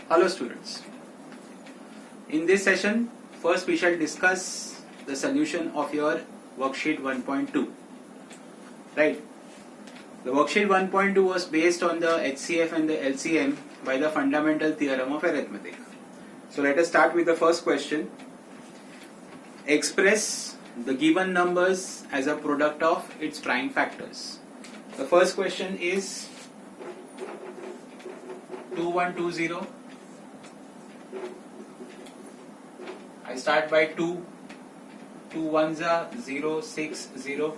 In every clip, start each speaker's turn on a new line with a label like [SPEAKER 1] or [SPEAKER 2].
[SPEAKER 1] Hello students. In this session, first we shall discuss the solution of your worksheet 1.2. Right. The worksheet 1.2 was based on the HCF and the LCM by the fundamental theorem of arithmetic. So let us start with the first question. Express the given numbers as a product of its prime factors. The first question is 2120. I start by 2. 2 ones are 0, 6, 0.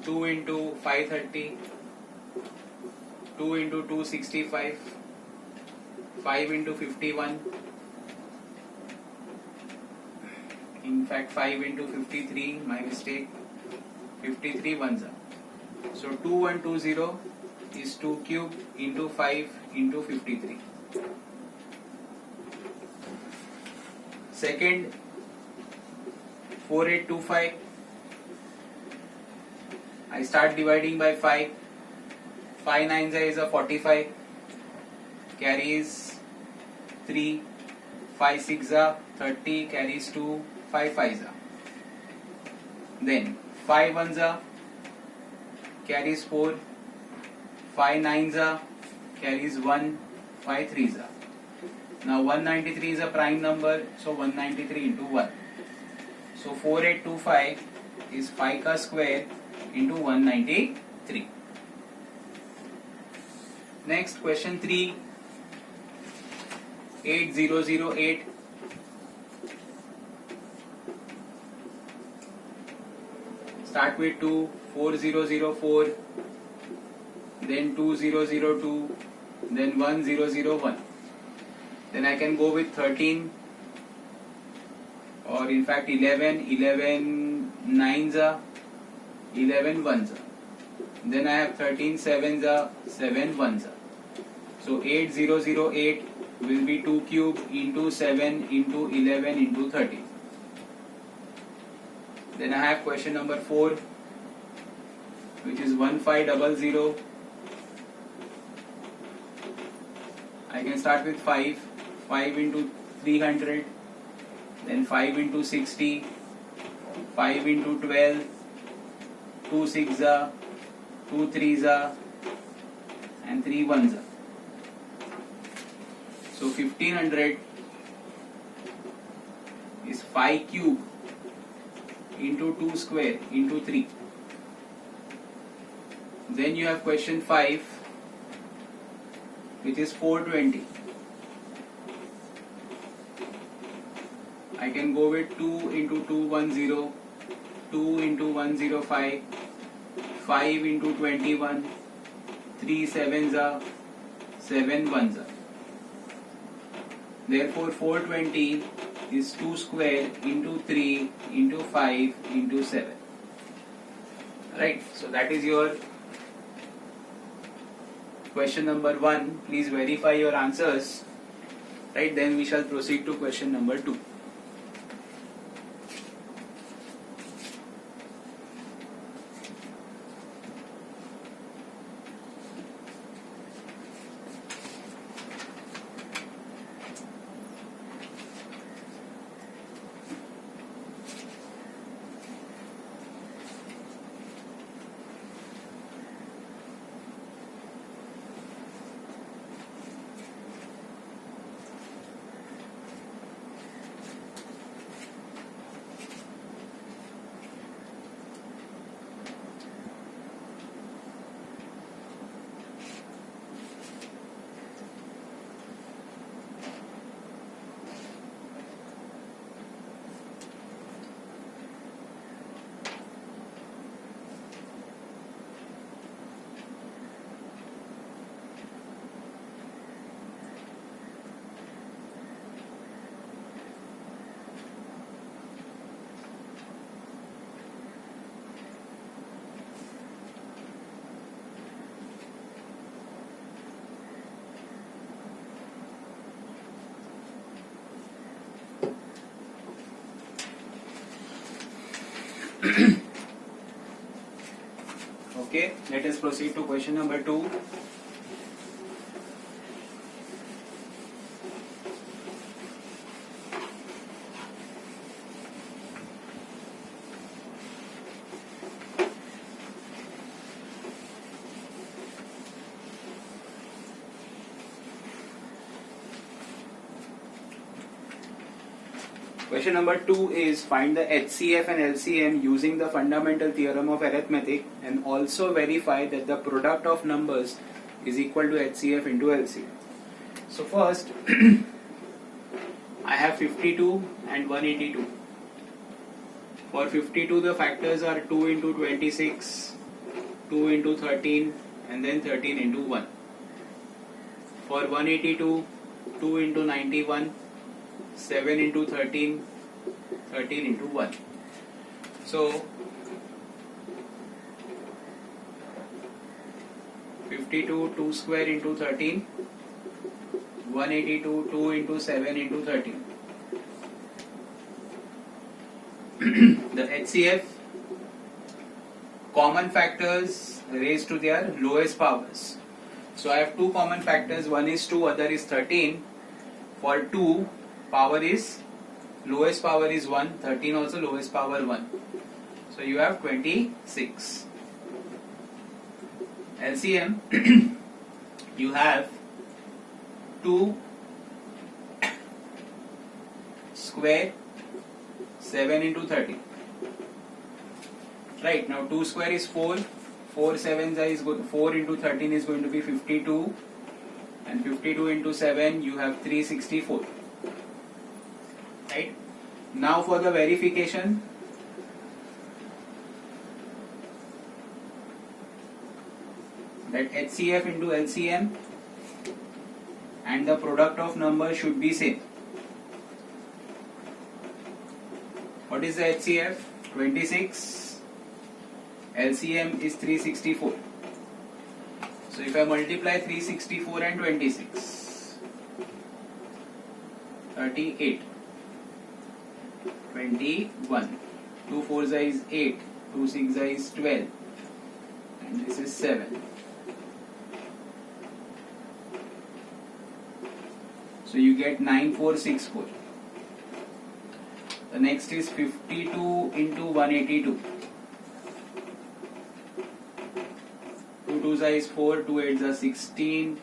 [SPEAKER 1] 2 into 530. 2 into 265. 5 into 51. In fact 5 into 53, my mistake. 53 ones are. So 2120 is 2 cube into 5 into 53. Second, 4825. I start dividing by 5. 5 nines is a 45. Carries 3. 5 6 are 30. Carries 2. 5 5 are. Then 5 ones are carries 4. 5 nines are carries 1. 5 threes are. Now 193 is a prime number, so 193 into 1. So 4825 is 5 ka square into 193. Next question 3. 8008. Start with 2. 4004. Then 2002. Then 1001. Then I can go with 13, or in fact 11, 11 nines are, 11 ones are. Then I have 13 sevens are, 7 ones are. So 8008 will be 2 cube into 7 into 11 into 13. Then I have question number 4, which is 1500. I can start with 5. 5 into 300, then 5 into 60, 5 into 12, 2 6 are, 2 3s are, and 3 1s are. So 1500 is 5 cube into 2 square into 3. Then you have question 5, which is 420. I can go with 2 into 210, 2 into 105, 5 into 21, 3 sevens are, 7 ones are. Therefore 420 is 2 square into 3 into 5 into 7. Right, so that is your question number 1. Please verify your answers. Right, then we shall proceed to question number 2. Okay, let us proceed to question number 2. Question number 2 is find the HCF and LCM using the fundamental theorem of arithmetic and also verify that the product of numbers is equal to HCF into LCM. So first, I have 52 and 182. For 52 the factors are 2 into 26, 2 into 13 and then 13 into 1. For 182, 2 into 91, 7 into 13, 13 into 1. So 52 2 square into 13, 182 2 into 7 into 13. The HCF, common factors raised to their lowest powers. So I have two common factors, one is 2, other is 13. For 2, power is, lowest power is 1, 13 also lowest power 1. So you have 26. LCM, you have 2 square 7 into 13. Right, now 2 square is 4. 4 sevens is 4 into 13 is going to be 52, and 52 into 7 you have 364. Right, now for the verification, that HCF into LCM and the product of numbers should be same. What is the HCF? 26. LCM is 364. So if I multiply 364 and 26, 38, 21, 2 4 is 8, 2 6 is 12, and this is 7. So you get 9464. The next is 52 into 182. 2 2s is 4, 2 8s are 16,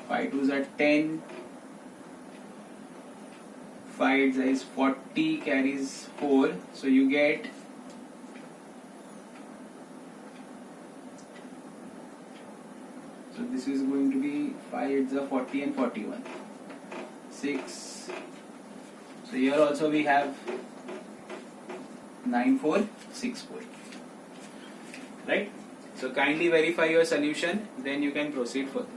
[SPEAKER 1] 5 2s are 10, 5 8s is 40, carries 4. So you get this is going to be 5 8s are 40 and 41. 6. So here also we have 9464. Right? So kindly verify your solution, then you can proceed further.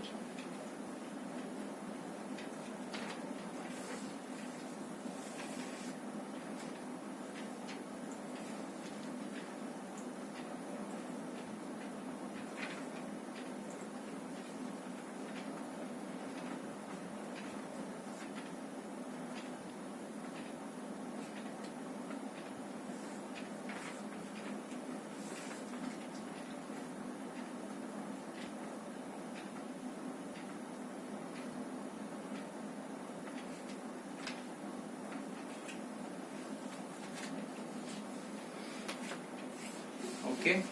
[SPEAKER 1] Okay,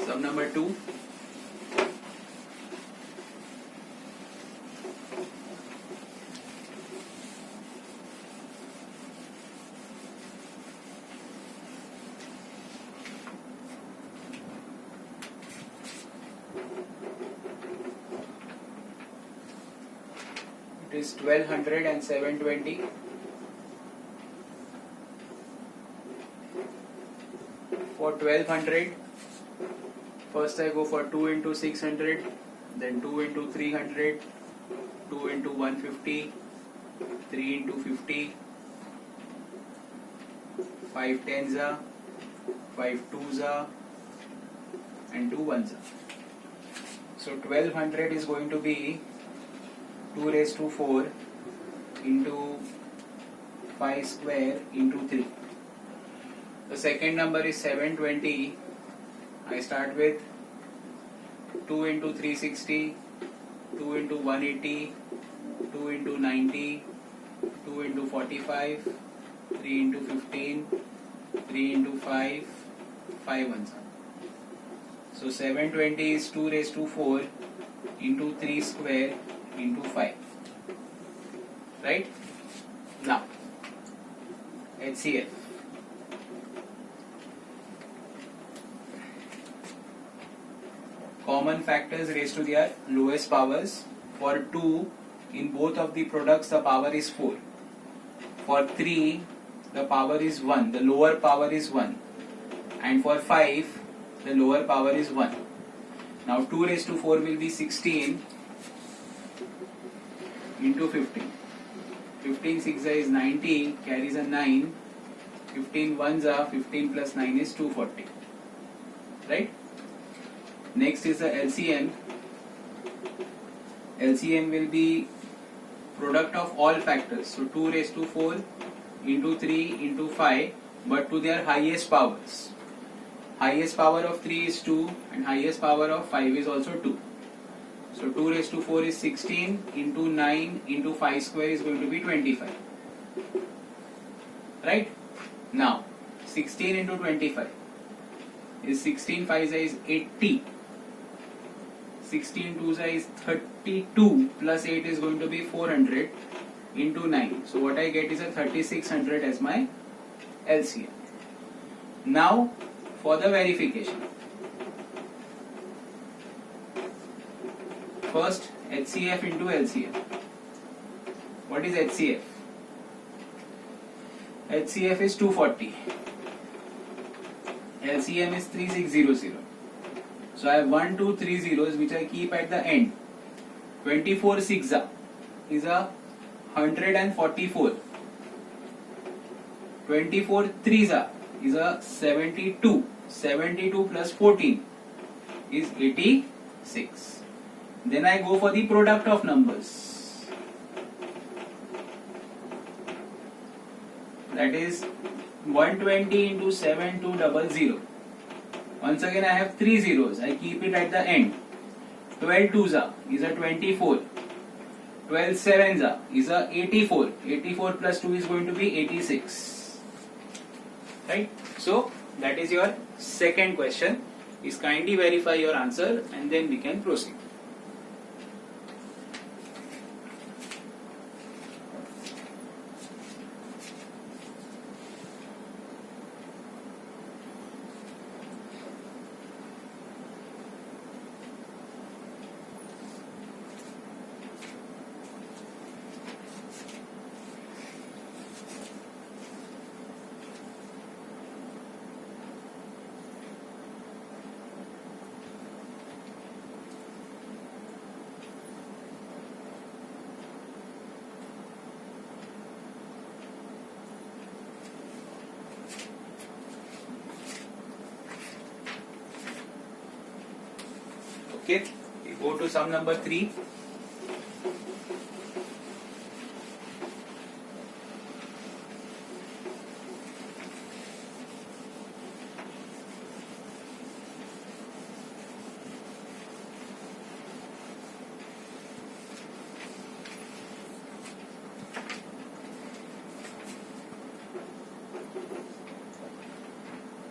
[SPEAKER 1] sum number 2. It is 1200 and 720. For 1200, first I go for 2 into 600, then 2 into 300, 2 into 150, 3 into 50, 5 tens are, 5 twos are, and 2 ones are. So 1200 is going to be 2 raised to 4 into 5 square into 3. The second number is 720. I start with 2 into 360, 2 into 180, 2 into 90, 2 into 45, 3 into 15, 3 into 5, 5 ones. So 720 is 2 raised to 4 into 3 square into 5. Right? Now HCF. Common factors raised to their lowest powers. For 2, in both of the products the power is 4. For 3, the power is 1, the lower power is 1. And for 5, the lower power is 1. Now 2 raised to 4 will be 16 into 15. 15 6 is 90, carries a 9. 15 1s are 15 plus 9 is 240. Right? Next is the LCM. LCM will be product of all factors. So 2 raised to 4 into 3 into 5, but to their highest powers. Highest power of 3 is 2 and highest power of 5 is also 2. So 2 raised to 4 is 16 into 9 into 5 square is going to be 25. Right? Now 16 into 25 is 16 5 is 80. 16 2 is 32 plus 8 is going to be 400 into 9. So what I get is a 3600 as my LCM. Now for the verification. First HCF into LCM. What is HCF? HCF is 240. LCM is 3600. So I have 1, 2, 3 zeros which I keep at the end. 24 6 is a 144. 24 3 is a 72. 72 plus 14 is 86. Then I go for the product of numbers. That is 120 into 7200. Once again I have 3 zeros. I keep it at the end. 12 2s is a 24. 12 7s is a 84. 84 plus 2 is going to be 86. Right? So that is your second question. Please kindly verify your answer and then we can proceed. Okay, we go to sum number 3.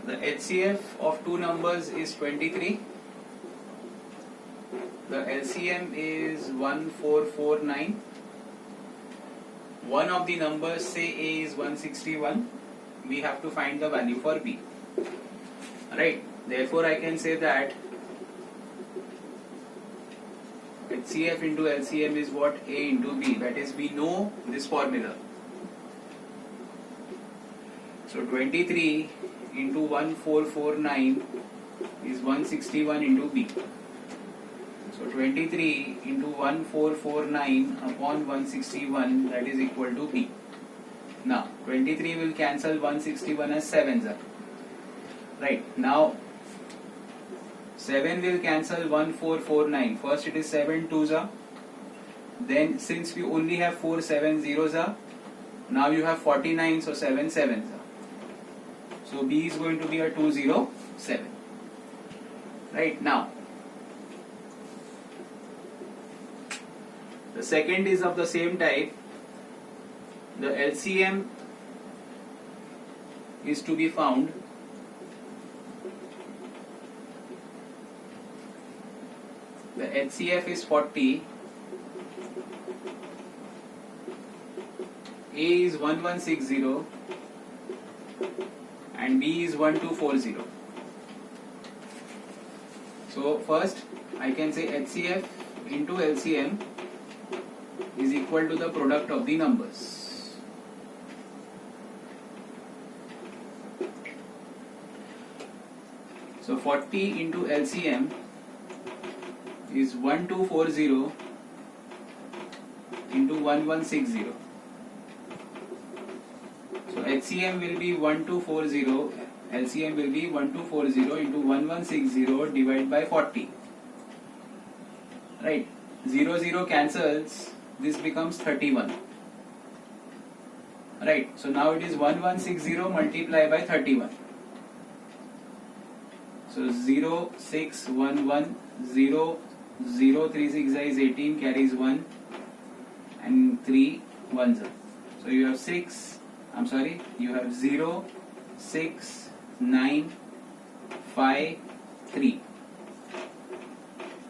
[SPEAKER 1] The HCF of two numbers is 23. The LCM is 1449. One of the numbers, say A is 161. We have to find the value for B. Right. Therefore, I can say that HCF into LCM is what? A into B. That is, we know this formula. So 23 into 1449 is 161 into B. So 23 into 1449 upon 161, that is equal to B. Now 23 will cancel 161 as 7s. Right. Now 7 will cancel 1449. First it is 7 2s. Then since we only have 4 7 zeros, now you have 49, so 7 7s. So B is going to be a 207. Right. Now the second is of the same type. The LCM is to be found. The HCF is 40. A is 1160. and B is 1240. So first I can say HCF into LCM is equal to the product of the numbers. So 40 into LCM is 1240 into 1160. So HCM will be 1240, LCM will be 1240 into 1160 divided by 40. Right, 0 cancels, this becomes 31. Right, so now it is 1160 multiplied by 31. So 0, 6, 1, 1, 0, 0, 3, 6 is 18, carries 1 and 3 ones are. So you have 0, 6, 9, 5, 3.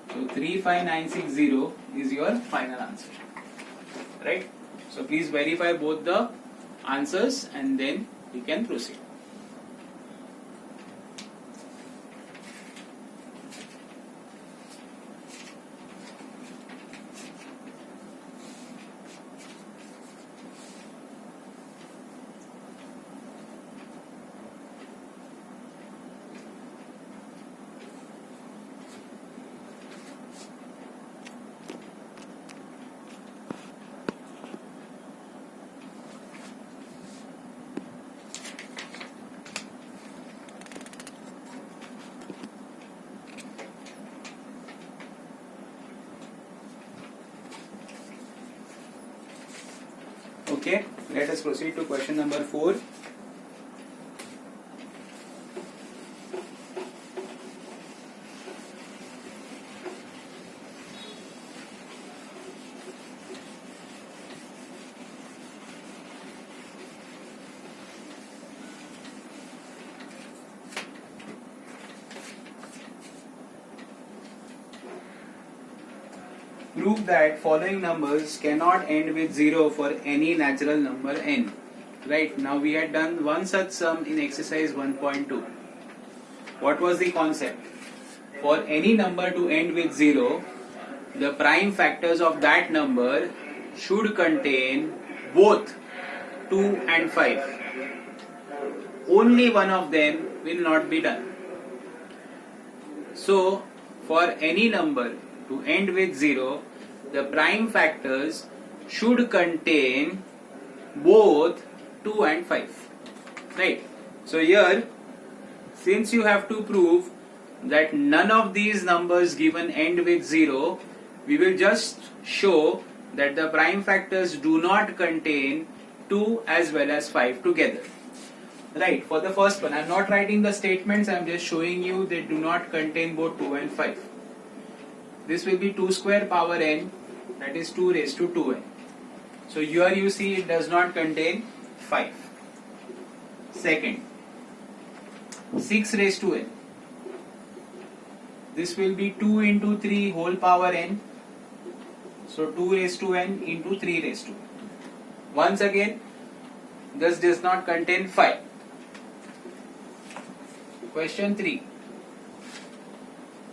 [SPEAKER 1] So 35960 is your final answer. Right? So please verify both the answers and then you can proceed. Okay, let us proceed to question number 4. Prove that following numbers cannot end with 0 for any natural number n. Right, now we had done one such sum in exercise 1.2. What was the concept? For any number to end with 0, the prime factors of that number should contain both 2 and 5. Only one of them will not be done. So, for any number to end with 0, the prime factors should contain both 2 and 5. Right? So here, since you have to prove that none of these numbers given end with 0, we will just show that the prime factors do not contain 2 as well as 5 together. Right, for the first one, I am not writing the statements, I am just showing you they do not contain both 2 and 5. This will be 2 square power n, that is 2 raised to 2n. So here you see it does not contain 5. Second, 6 raised to n. This will be 2 into 3 whole power n. So 2 raised to n into 3 raised to n. Once again, this does not contain 5. Question 3.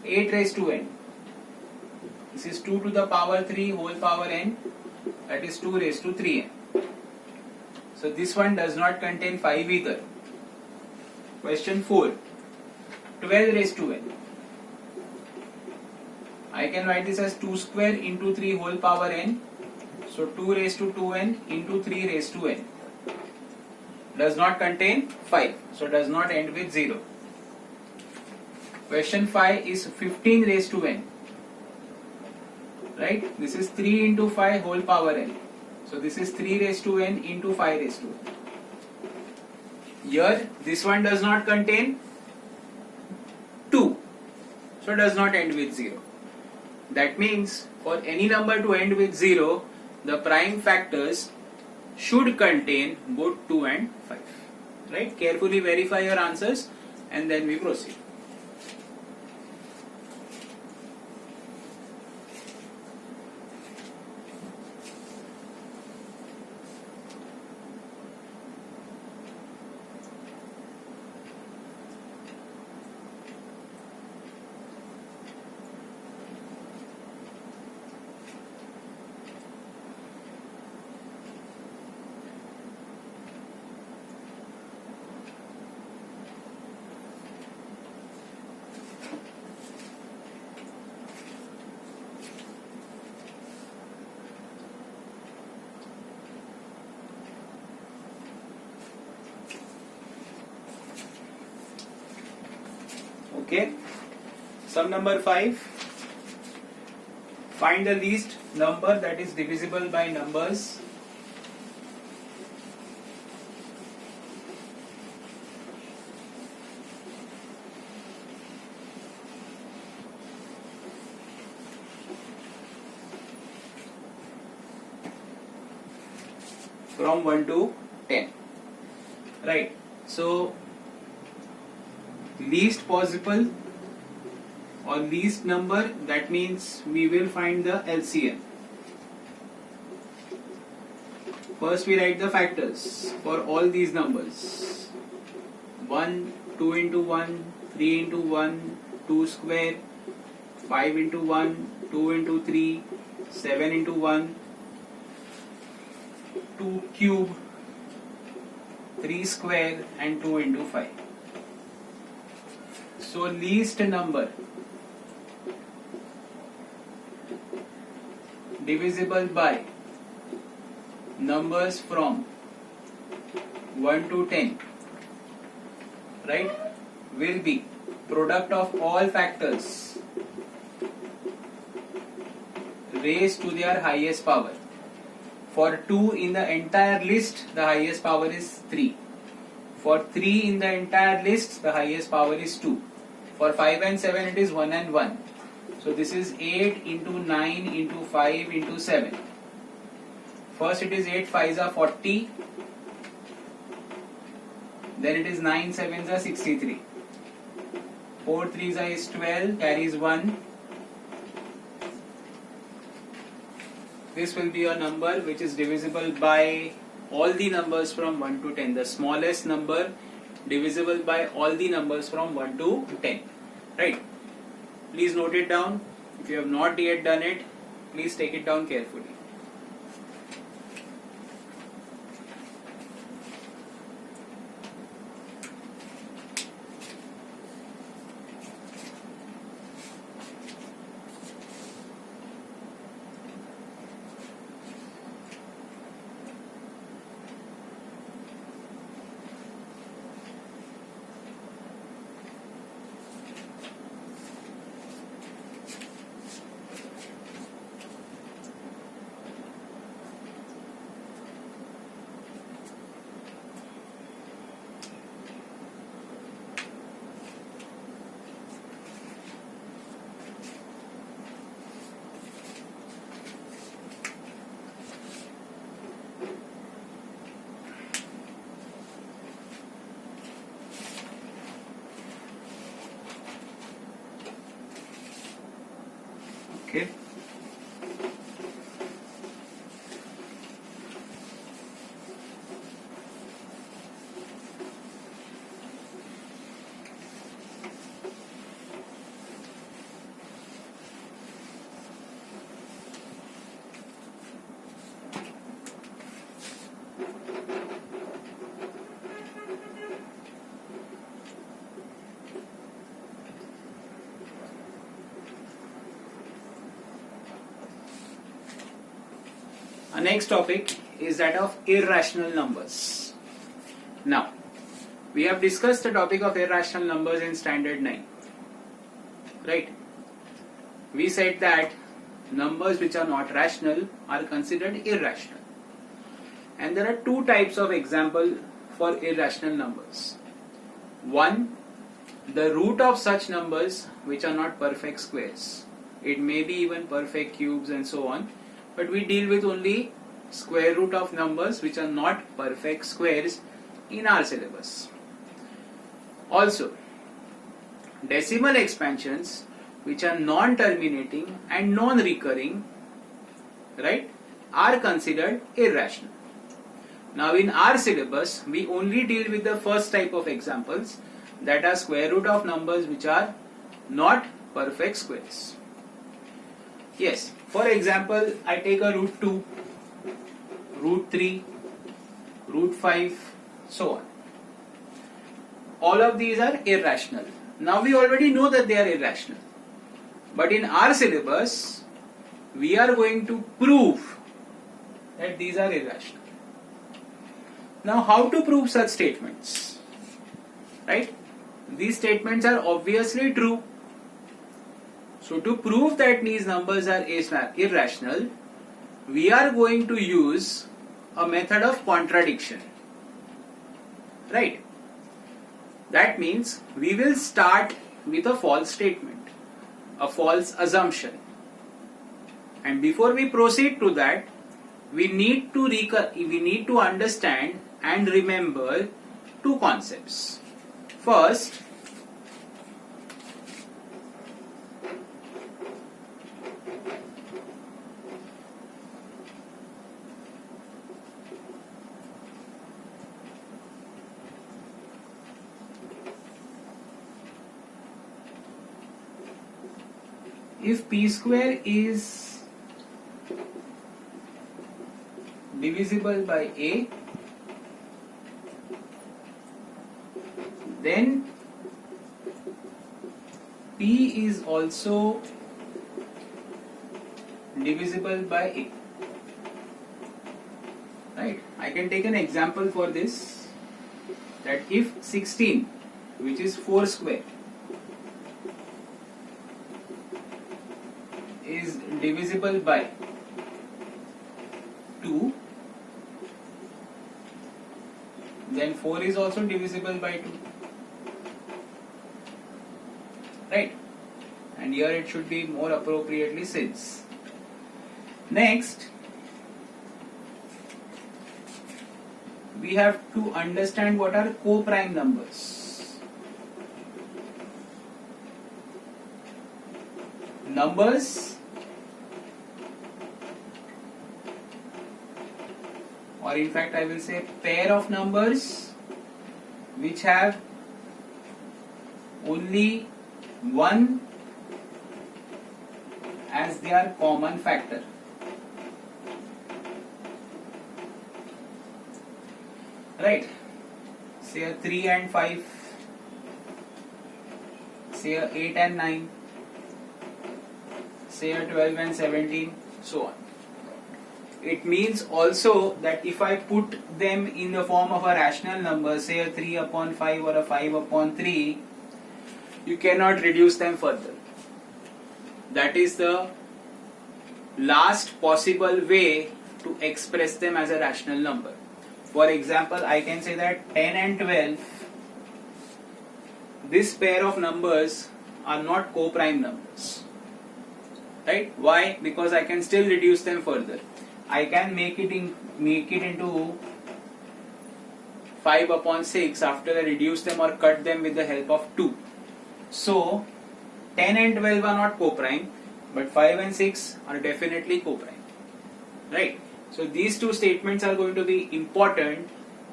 [SPEAKER 1] 8 raised to n. This is 2 to the power 3 whole power n, that is 2 raised to 3n. So this one does not contain 5 either. Question 4. 12 raised to n. I can write this as 2 square into 3 whole power n. So 2 raised to 2n into 3 raised to n. Does not contain 5. So does not end with 0. Question 5 is 15 raised to n. Right? This is 3 into 5 whole power n. So this is 3 raised to n into 5 raised to n. Here this one does not contain 2. So does not end with 0. That means for any number to end with 0, the prime factors should contain both 2 and 5. Right? Carefully verify your answers and then we proceed. Okay. Sum number 5. Find the least number that is divisible by numbers from 1 to 10. Right. So, least possible or least number, that means we will find the LCM. First we write the factors for all these numbers. 1, 2 into 1, 3 into 1, 2 square, 5 into 1, 2 into 3, 7 into 1, 2 cube, 3 square and 2 into 5. So least number divisible by numbers from 1 to 10, right, will be product of all factors raised to their highest power. For 2 in the entire list, the highest power is 3. For 3 in the entire list, the highest power is 2. For 5 and 7, it is 1 and 1. So this is 8 into 9 into 5 into 7. First it is 8 5s are 40. Then it is 9 7s are 63. 4 3s are is 12, carries 1. This will be a number which is divisible by all the numbers from 1 to 10. The smallest number divisible by all the numbers from 1 to 10. Right? Please note it down. If you have not yet done it, please take it down carefully. Okay. Our next topic is that of irrational numbers. Now, we have discussed the topic of irrational numbers in standard 9. Right? We said that numbers which are not rational are considered irrational. And there are two types of example for irrational numbers. One, the root of such numbers which are not perfect squares. It may be even perfect cubes and so on. But we deal with only square root of numbers which are not perfect squares in our syllabus. Also, decimal expansions which are non-terminating and non-recurring, right, are considered irrational. Now in our syllabus, we only deal with the first type of examples, that are square root of numbers which are not perfect squares. Yes, for example, I take a root 2, root 3, root 5, so on. All of these are irrational. Now we already know that they are irrational. But in our syllabus, we are going to prove that these are irrational. Now how to prove such statements? Right? these statements are obviously true. So to prove that these numbers are irrational, we are going to use a method of contradiction. Right? That means we will start with a false statement, a false assumption. And before we proceed to that, we need to understand and remember two concepts. First, if p square is divisible by a, then p is also divisible by a. Right? I can take an example for this, that if 16, which is 4 square, is divisible by 2, then 4 is also divisible by 2. Right? And here it should be more appropriately since. Next, we have to understand what are co-prime numbers. Numbers, or in fact I will say pair of numbers which have only one as their common factor. Right? Say a 3 and 5, say a 8 and 9, say a 12 and 17, so on. It means also that if I put them in the form of a rational number, say a 3 upon 5 or a 5 upon 3, you cannot reduce them further. That is the last possible way to express them as a rational number. For example, I can say that 10 and 12, this pair of numbers are not co-prime numbers. Right? Why? Because I can still reduce them further. I can make it into 5 upon 6 after I reduce them or cut them with the help of 2. So 10 and 12 are not co-prime, but 5 and 6 are definitely co-prime. Right? So these two statements are going to be important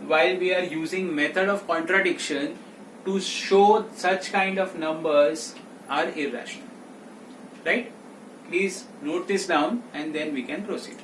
[SPEAKER 1] while we are using method of contradiction to show such kind of numbers are irrational. Right? Please note this down and then we can proceed.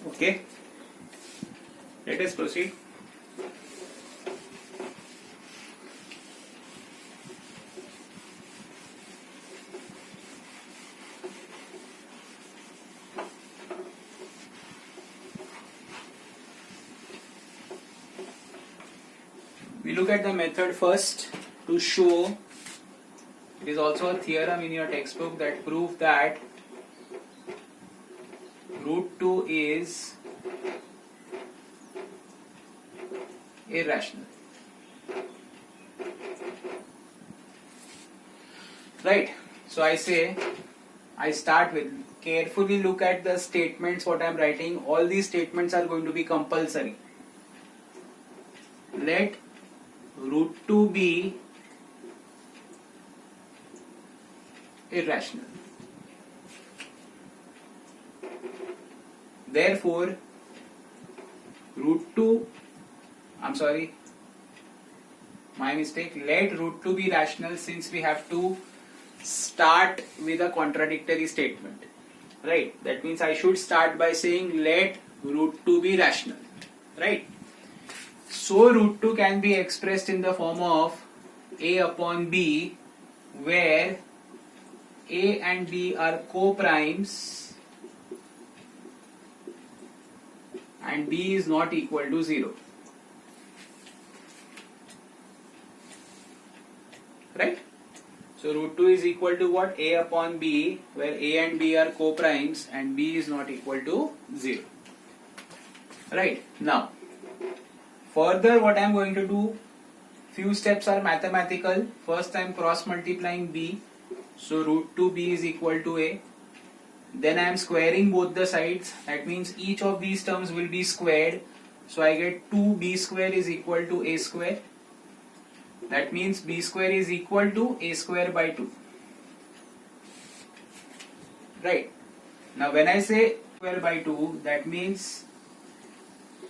[SPEAKER 1] Okay, let us proceed. We look at the method first to show. It is also a theorem in your textbook that proves that root 2 is irrational. Right? So I start with, carefully look at the statements what I am writing. All these statements are going to be compulsory. Let root 2 be irrational. Therefore, my mistake, let root 2 be rational, since we have to start with a contradictory statement. Right? That means I should start by saying let root 2 be rational. Right? So root 2 can be expressed in the form of a upon b, where a and b are co-primes and b is not equal to 0. Right? So root 2 is equal to what? A upon b, where a and b are co-primes and b is not equal to 0. Right? Now, further what I am going to do, few steps are mathematical. First I am cross multiplying b, so root 2b is equal to a. Then I am squaring both the sides, that means each of these terms will be squared. So I get 2b square is equal to a square. That means b square is equal to a square by 2. Right? Now when I say square by 2, that means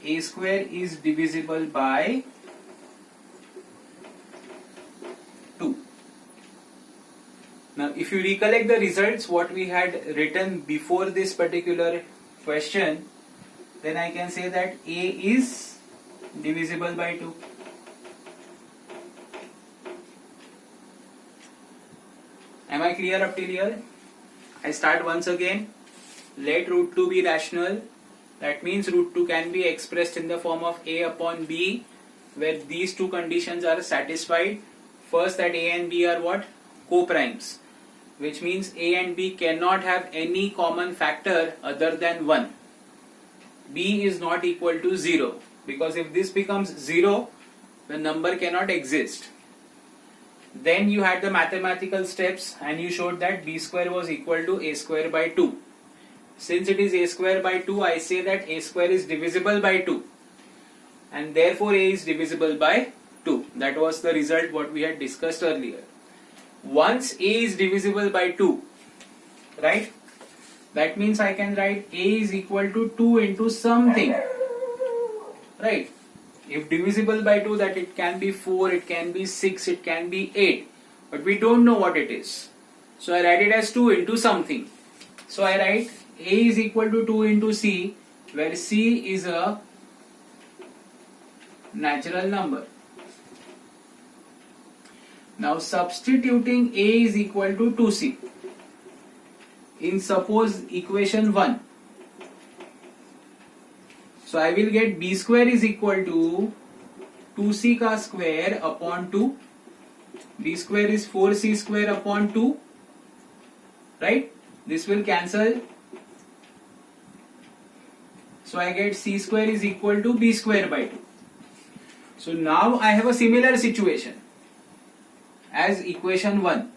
[SPEAKER 1] a square is divisible by 2. Now if you recollect the results what we had written before this particular question, then I can say that a is divisible by 2. Am I clear up till here? I start once again. Let root 2 be rational. That means root 2 can be expressed in the form of a upon b, where these two conditions are satisfied. First, that a and b are what? Co-primes, which means a and b cannot have any common factor other than 1. b is not equal to 0, because if this becomes 0, the number cannot exist. Then you had the mathematical steps and you showed that b square was equal to a square by 2. Since it is a square by 2, I say that a square is divisible by 2, and therefore a is divisible by 2. That was the result what we had discussed earlier. Once a is divisible by 2, right, that means I can write a is equal to 2 into something. Right? If divisible by 2, that it can be 4, it can be 6, it can be 8, but we don't know what it is. So I write it as 2 into something. So I write a is equal to 2 into c, where c is a natural number. Now substituting a is equal to 2c in suppose equation 1. So I will get b square is equal to 2c ka square upon 2. b square is 4c square upon 2. Right? This will cancel. So I get c square is equal to b square by 2. So now I have a similar situation as equation 1.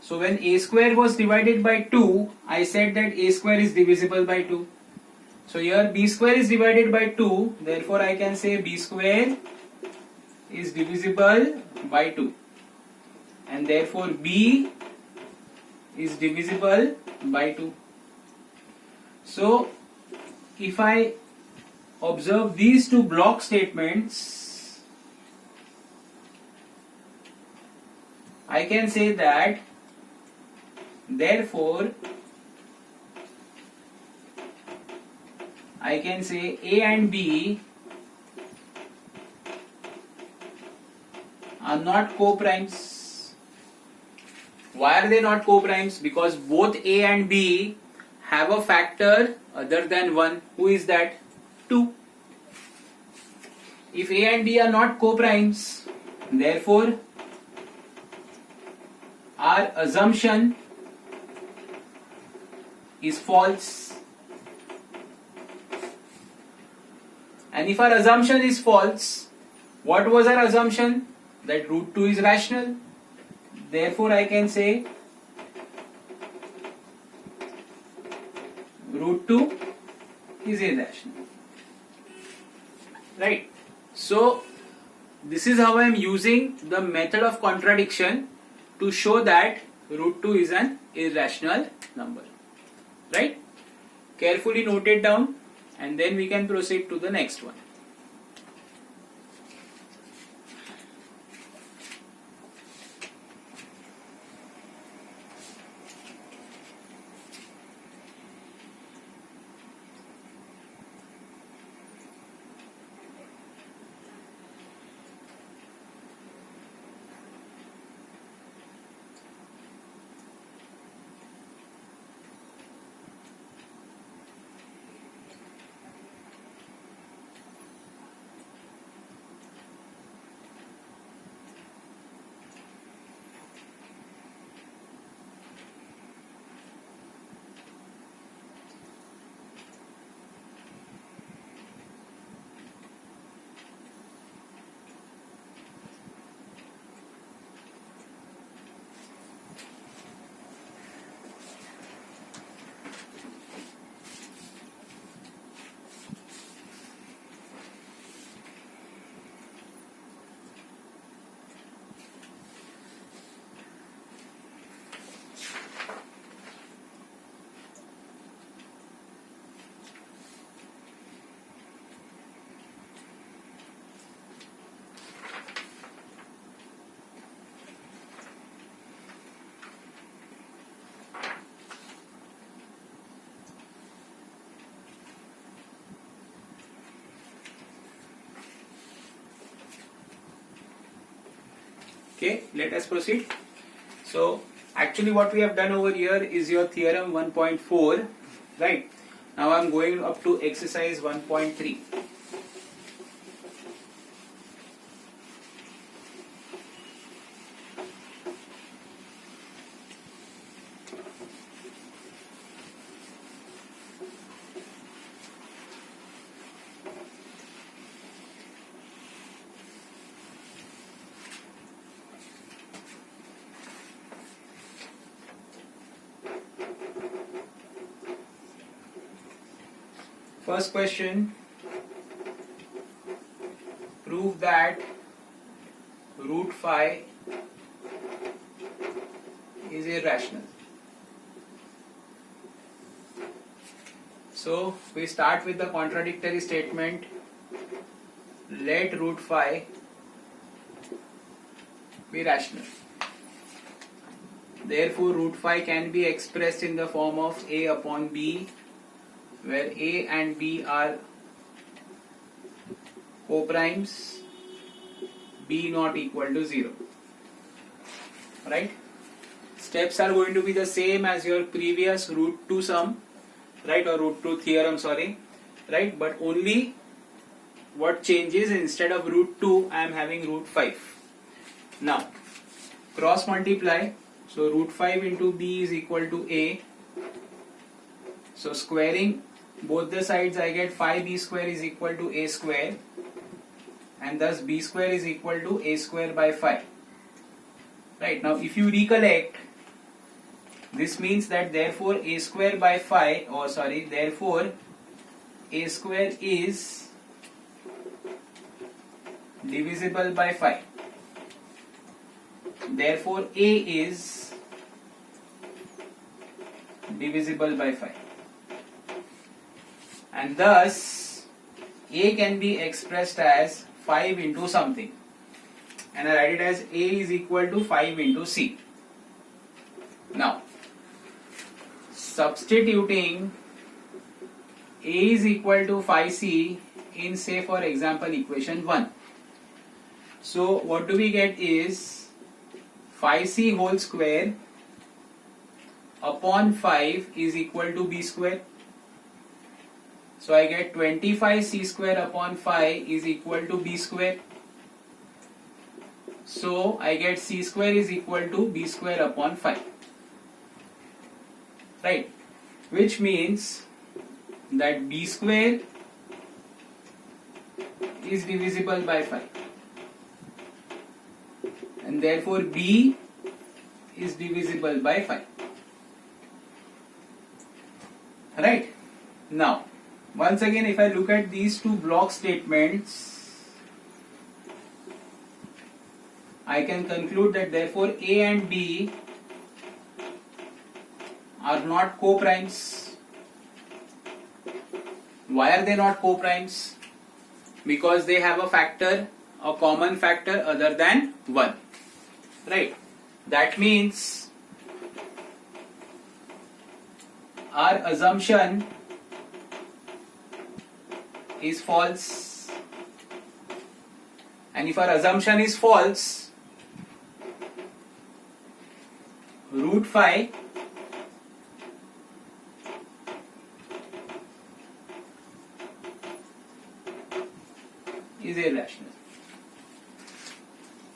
[SPEAKER 1] So when a square was divided by 2, I said that a square is divisible by 2. So here b square is divided by 2, therefore I can say b square is divisible by 2, and therefore b is divisible by 2. So if I observe these two block statements, I can say that therefore I can say a and b are not co-primes. Why are they not co-primes? Because both a and b have a factor other than 1. Who is that? 2. if A and B are not co-primes, therefore our assumption is false. And if our assumption is false, what was our assumption? That root 2 is rational. Therefore I can say root 2 is irrational. Right? So this is how I am using the method of contradiction to show that root 2 is an irrational number. Right? Carefully note it down and then we can proceed to the next one. Okay, let us proceed. So actually what we have done over here is your theorem 1.4, right? Now I am going up to exercise 1.3. First question, prove that root phi is irrational. So we start with the contradictory statement, let root phi be rational. Therefore root phi can be expressed in the form of A upon B, where A and B are co-primes, B not equal to 0. Right? Steps are going to be the same as your previous root 2 sum, right, or root 2 theorem, sorry, right, but only what changes, instead of root 2 I am having root 5. Now cross multiply, so root 5 into B is equal to A. So squaring both the sides I get 5b square is equal to a square, and thus b square is equal to a square by 5. Right, now if you recollect, this means that therefore a square by 5, or sorry, therefore a square is divisible by 5. Therefore a is divisible by 5. And thus a can be expressed as 5 into something, and I write it as a is equal to 5 into c. Now substituting a is equal to 5c in, say for example, equation 1. So what do we get is 5c whole square upon 5 is equal to b square. So I get 25 c square upon 5 is equal to b square. So I get c square is equal to b square upon 5. Right? Which means that b square is divisible by 5. And therefore b is divisible by 5. Right? Now, once again, if I look at these two block statements, I can conclude that therefore A and B are not co-primes. Why are they not co-primes? Because they have a factor, a common factor other than 1. Right? That means our assumption is false. And if our assumption is false, root 5 is irrational.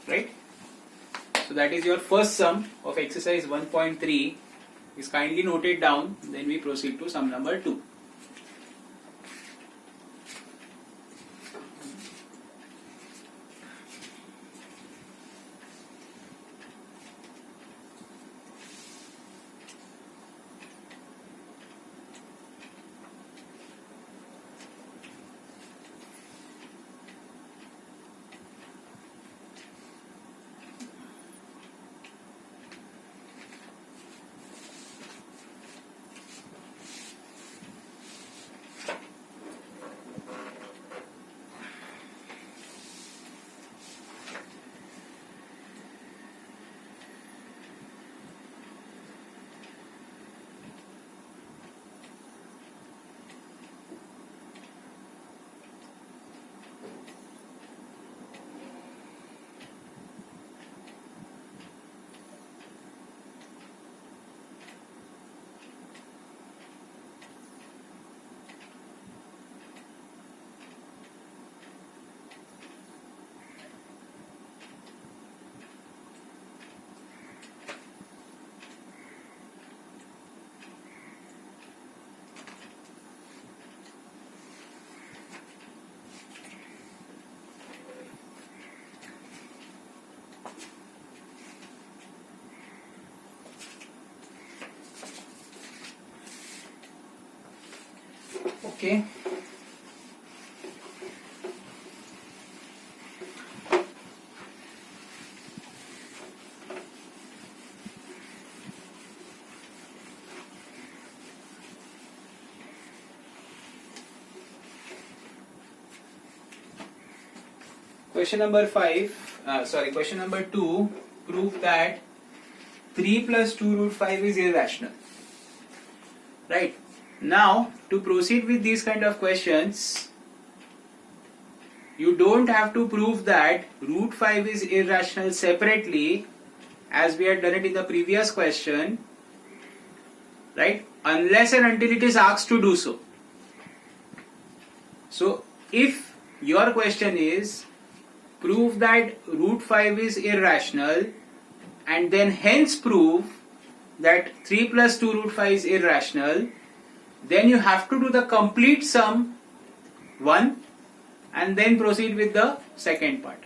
[SPEAKER 1] Right? So that is your first sum of exercise 1.3 is kindly noted down. Then we proceed to sum number 2. Okay. Question number 2, prove that 3 plus 2 root 5 is irrational. Right? Now, to proceed with these kind of questions, you don't have to prove that root 5 is irrational separately as we had done it in the previous question, right? Unless and until it is asked to do so. So, if your question is prove that root 5 is irrational and then hence prove that 3 plus 2 root 5 is irrational, then you have to do the complete sum 1 and then proceed with the second part.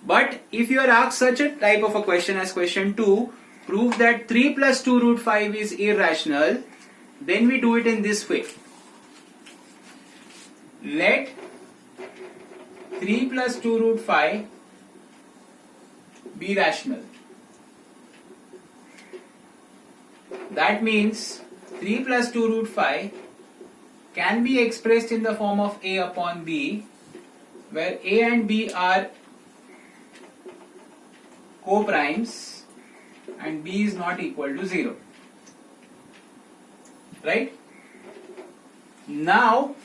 [SPEAKER 1] But if you are asked such a type of a question as question 2, prove that 3 plus 2 root 5 is irrational, then we do it in this way. Let 3 plus 2 root 5 be rational. That means 3 plus 2 root 5 can be expressed in the form of A upon B, where A and B are co-primes and B is not equal to 0. Right? Now,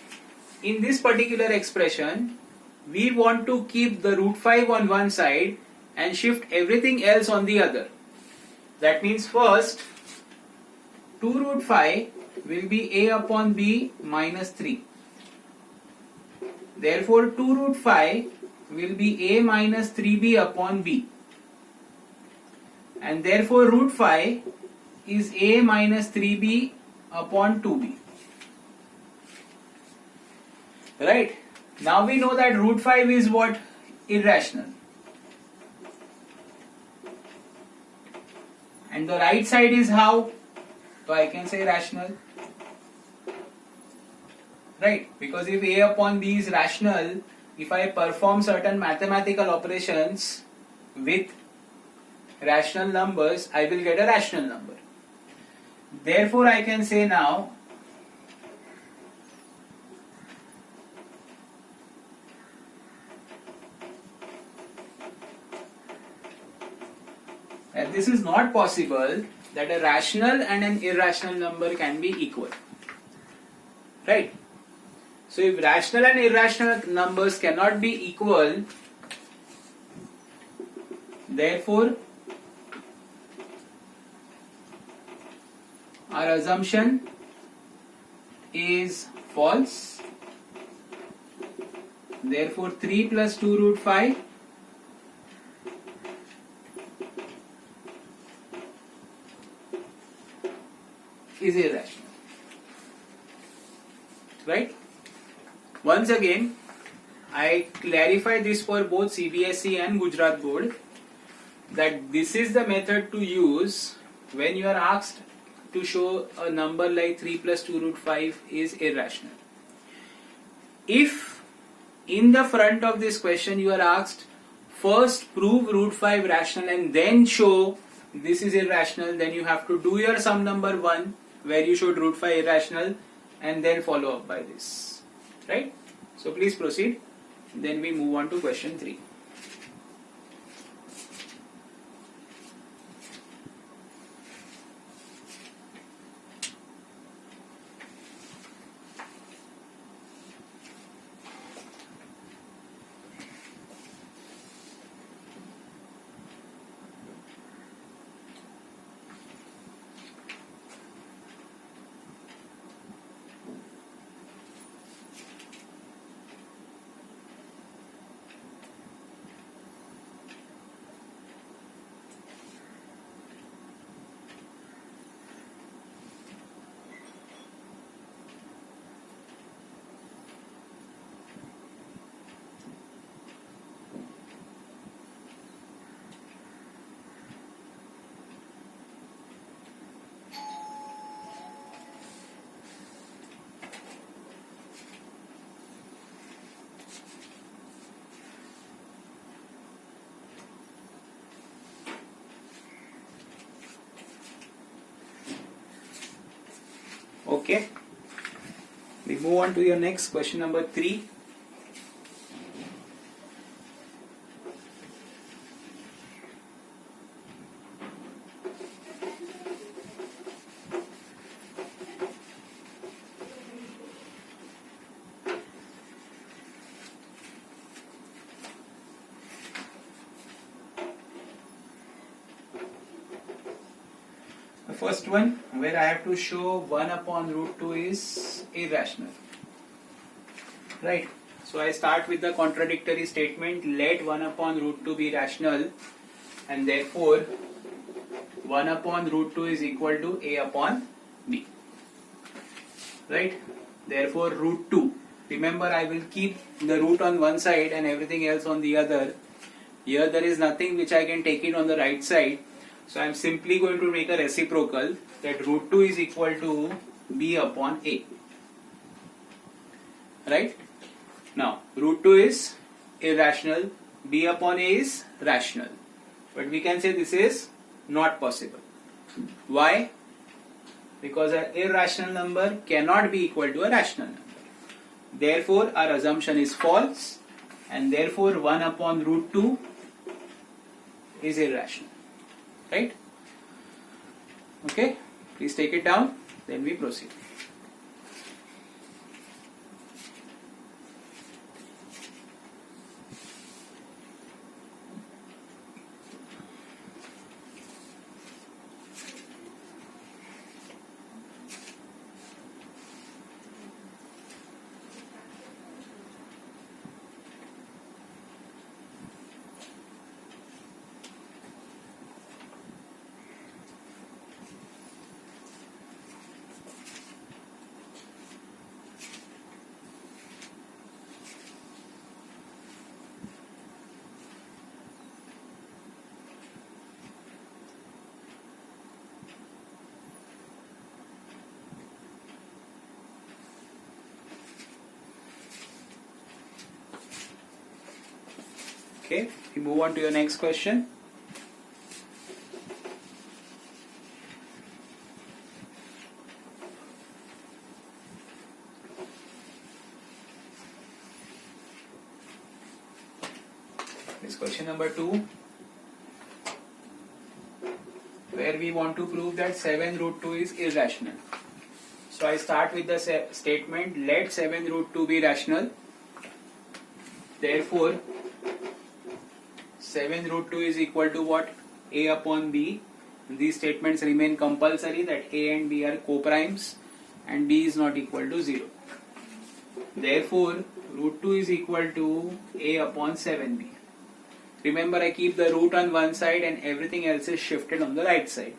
[SPEAKER 1] in this particular expression, we want to keep the root 5 on one side and shift everything else on the other. That means first, 2 root 5 will be a upon b minus 3. Therefore 2 root 5 will be a minus 3b upon b. And therefore root 5 is a minus 3b upon 2b. Right? Now we know that root 5 is what? Irrational. And the right side is how? So I can say rational. Right? Because if a upon b is rational, if I perform certain mathematical operations with rational numbers, I will get a rational number. Therefore I can say now that this is not possible that a rational and an irrational number can be equal. Right? So if rational and irrational numbers cannot be equal, therefore our assumption is false. Therefore 3 plus 2 root 5 is irrational. Right? Once again, I clarify this for both CBSE and Gujarat Board that this is the method to use when you are asked to show a number like 3 plus 2 root 5 is irrational. If in the front of this question you are asked first prove root 5 rational and then show this is irrational, then you have to do your sum number 1 where you showed root 5 irrational and then follow up by this. Right? So please proceed. Then we move on to question 3. Okay, we move on to your next question number 3. The first one where I have to show 1 upon root 2 is irrational. Right. So I start with the contradictory statement, let 1 upon root 2 be rational and therefore 1 upon root 2 is equal to a upon b. Right. Therefore root 2. Remember I will keep the root on one side and everything else on the other. Here there is nothing which I can take it on the right side. So I am simply going to make a reciprocal that root 2 is equal to b upon a. Right? Now root 2 is irrational, b upon a is rational. But we can say this is not possible. Why? Because an irrational number cannot be equal to a rational number. Therefore our assumption is false and therefore 1 upon root 2 is irrational. Right? Okay, please take it down, then we proceed. Okay, we move on to your next question. This question number 2, where we want to prove that 7 root 2 is irrational. So I start with the statement, let 7 root 2 be rational. Therefore, 7 root 2 is equal to what? A upon B. These statements remain compulsory, that A and B are co-primes and B is not equal to 0. Therefore, root 2 is equal to A upon 7B. Remember, I keep the root on one side and everything else is shifted on the right side.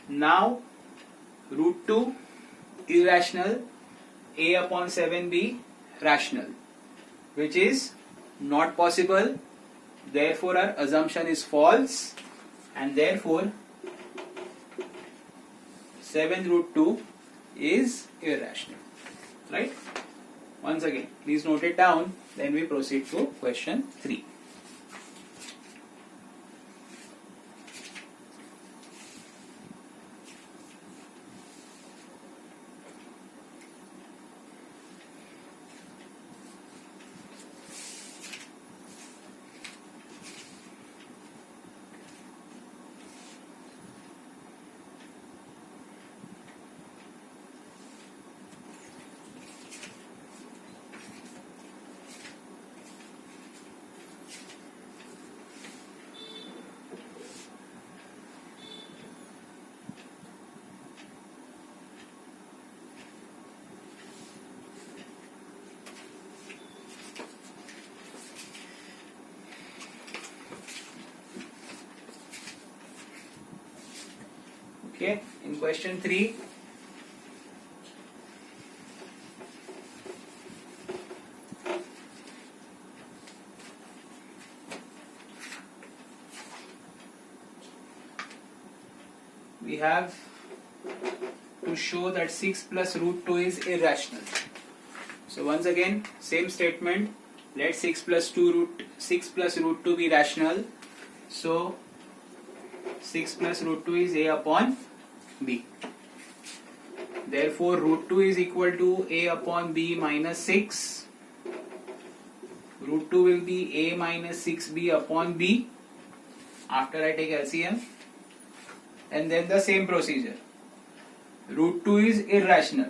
[SPEAKER 1] Now, root 2 irrational, A upon 7B rational, which is not possible. Therefore, our assumption is false, and therefore 7 root 2 is irrational. Right? Once again, please note it down. Then we proceed to question 3. Okay, in question 3, we have to show that 6 plus root 2 is irrational. So once again, same statement, let 6 plus root 2 be rational. So 6 plus root 2 is A upon B. Therefore, root 2 is equal to A upon B minus 6. Root 2 will be A minus 6B upon B after I take LCM. And then the same procedure. Root 2 is irrational.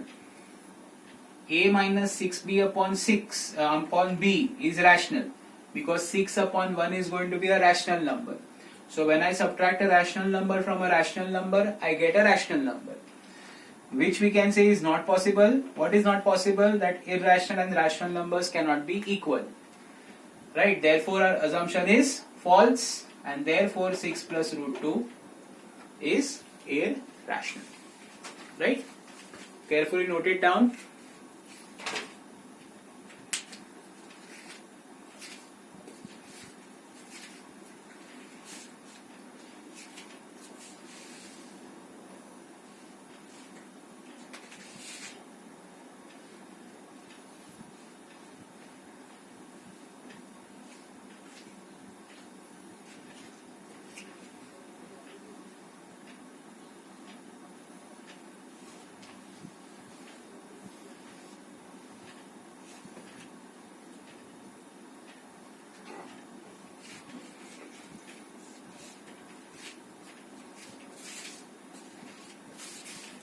[SPEAKER 1] A minus 6B upon B is rational, because 6 upon 1 is going to be a rational number. So when I subtract a rational number from a rational number, I get a rational number, which we can say is not possible. What is not possible? That irrational and rational numbers cannot be equal. Right? Therefore, our assumption is false, and therefore 6 plus root 2 is irrational. Right? Carefully note it down.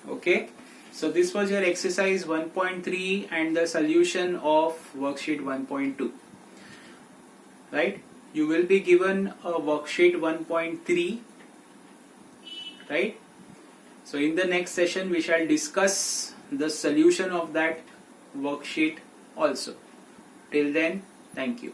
[SPEAKER 1] Okay, so this was your exercise 1.3 and the solution of worksheet 1.2. Right? You will be given a worksheet 1.3. Right? So in the next session we shall discuss the solution of that worksheet also. Till then, thank you.